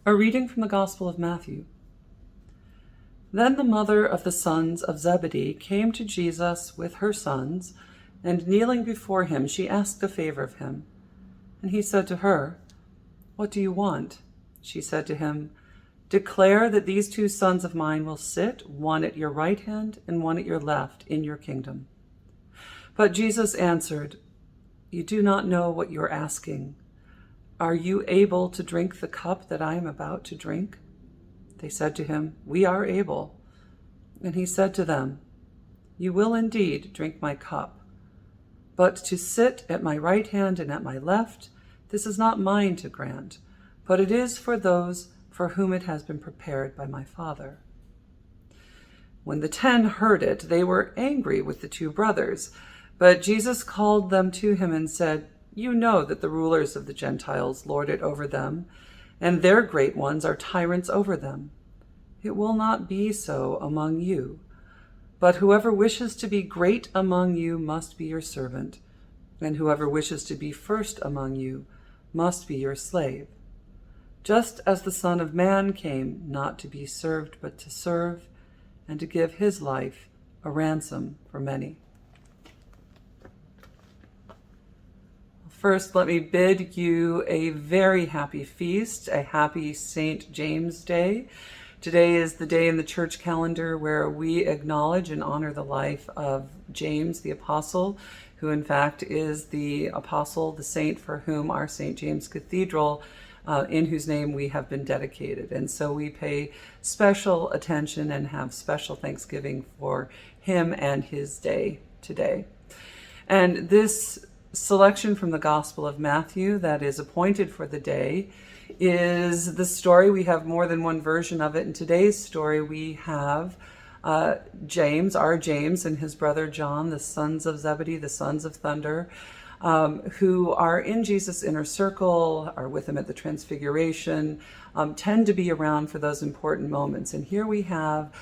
A reading from the Gospel of Matthew. Then the mother of the sons of Zebedee came to Jesus with her sons, and kneeling before him, she asked a favor of him. And he said to her, "What do you want?" She said to him, "Declare that these 2 sons of mine will sit, one at your right hand and one at your left, in your kingdom." But Jesus answered, "You do not know what you are asking. Are you able to drink the cup that I am about to drink?" They said to him, "We are able." And he said to them, "You will indeed drink my cup. But to sit at my right hand and at my left, this is not mine to grant, but it is for those for whom it has been prepared by my Father." When the 10 heard it, they were angry with the 2 brothers. But Jesus called them to him and said, "You know that the rulers of the Gentiles lord it over them, and their great ones are tyrants over them. It will not be so among you. But whoever wishes to be great among you must be your servant, and whoever wishes to be first among you must be your slave. Just as the Son of Man came not to be served, but to serve, and to give his life a ransom for many." First, let me bid you a very happy feast, a happy St. James Day. Today is the day in the church calendar where we acknowledge and honor the life of James the Apostle, who in fact is the apostle, the saint for whom our St. James Cathedral, in whose name we have been dedicated. And so we pay special attention and have special thanksgiving for him and his day today. And this selection from the Gospel of Matthew that is appointed for the day is the story. We have more than one version of it. In today's story, we have James, our James, and his brother John, the sons of Zebedee, the sons of thunder, who are in Jesus' inner circle, are with him at the Transfiguration, tend to be around for those important moments. And here we have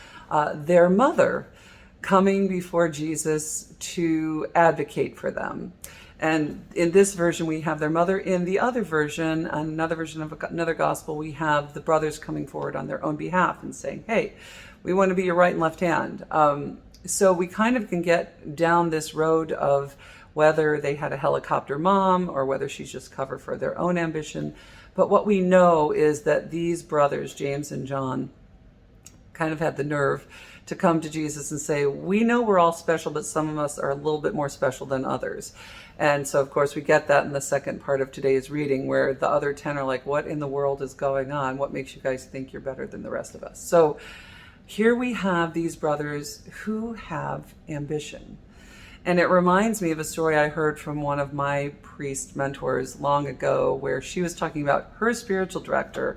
their mother coming before Jesus to advocate for them. And in this version, we have their mother. In the other version, another version of another gospel, we have the brothers coming forward on their own behalf and saying, "Hey, we want to be your right and left hand." So we kind of can get down this road of whether they had a helicopter mom or whether she's just cover for their own ambition. But what we know is that these brothers, James and John, kind of had the nerve to come to Jesus and say, "We know we're all special, but some of us are a little bit more special than others." And so, of course, we get that in the second part of today's reading, where the other 10 are like, "What in the world is going on? What makes you guys think you're better than the rest of us?" So here we have these brothers who have ambition. And it reminds me of a story I heard from one of my priest mentors long ago, where she was talking about her spiritual director,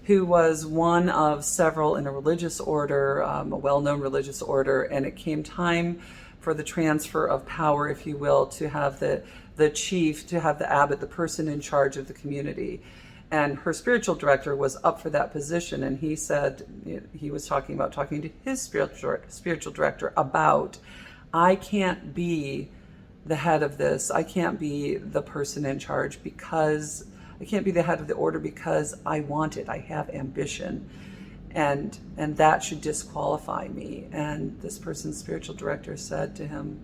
who was one of several in a religious order, a well-known religious order, and it came time for the transfer of power, if you will, to have the chief, to have the abbot, the person in charge of the community. And her spiritual director was up for that position, and he said, he was talking to his spiritual director about, "I can't be the head of this. I can't be the person in charge because I can't be the head of the order because I want it. I have ambition, and that should disqualify me." And this person's spiritual director said to him,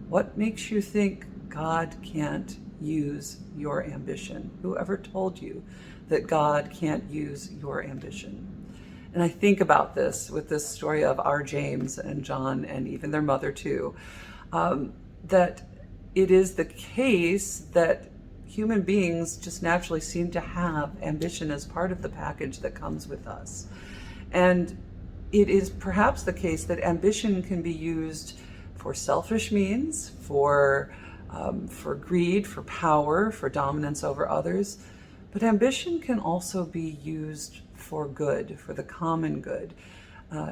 "What makes you think God can't use your ambition? Whoever told you that God can't use your ambition?" And I think about this with this story of our James and John and even their mother too, that it is the case that human beings just naturally seem to have ambition as part of the package that comes with us. And it is perhaps the case that ambition can be used for selfish means, for greed, for power, for dominance over others. But ambition can also be used for good, for the common good,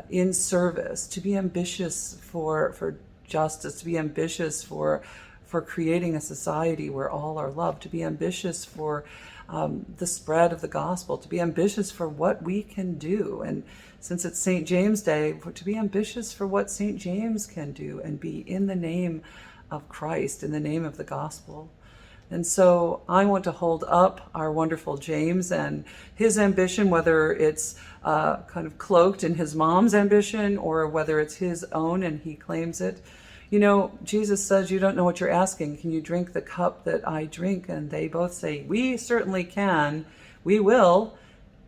in service, to be ambitious for justice, to be ambitious for creating a society where all are loved, to be ambitious for the spread of the gospel, to be ambitious for what we can do. And since it's St. James Day, to be ambitious for what St. James can do and be in the name of Christ, in the name of the gospel. And so I want to hold up our wonderful James and his ambition, whether it's kind of cloaked in his mom's ambition or whether it's his own and he claims it. You know, Jesus says, you don't know what you're asking. Can you drink the cup that I drink? And they both say, we certainly can. We will.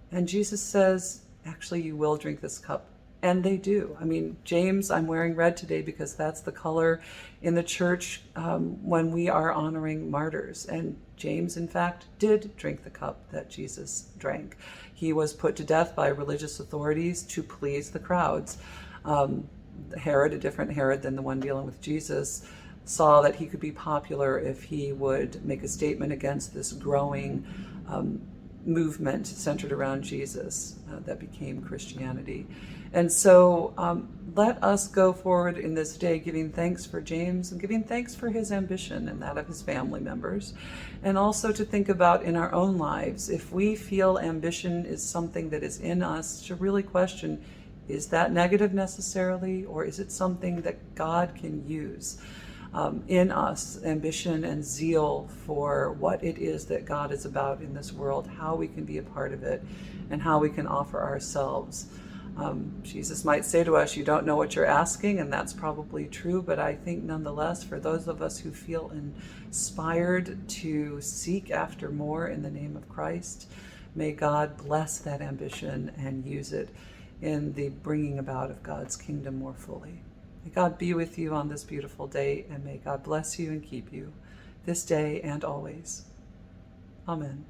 And Jesus says, actually, you will drink this cup. And they do. I mean, James, I'm wearing red today because that's the color in the church when we are honoring martyrs. And James, in fact, did drink the cup that Jesus drank. He was put to death by religious authorities to please the crowds. Herod, a different Herod than the one dealing with Jesus, saw that he could be popular if he would make a statement against this growing movement centered around Jesus that became Christianity. And so let us go forward in this day giving thanks for James and giving thanks for his ambition and that of his family members. And also to think about in our own lives, if we feel ambition is something that is in us, to really question, is that negative necessarily, or is it something that God can use in us, ambition and zeal for what it is that God is about in this world, how we can be a part of it, and how we can offer ourselves. Jesus might say to us, you don't know what you're asking, and that's probably true, but I think nonetheless, for those of us who feel inspired to seek after more in the name of Christ, may God bless that ambition and use it in the bringing about of God's kingdom more fully. May God be with you on this beautiful day, and may God bless you and keep you this day and always. Amen.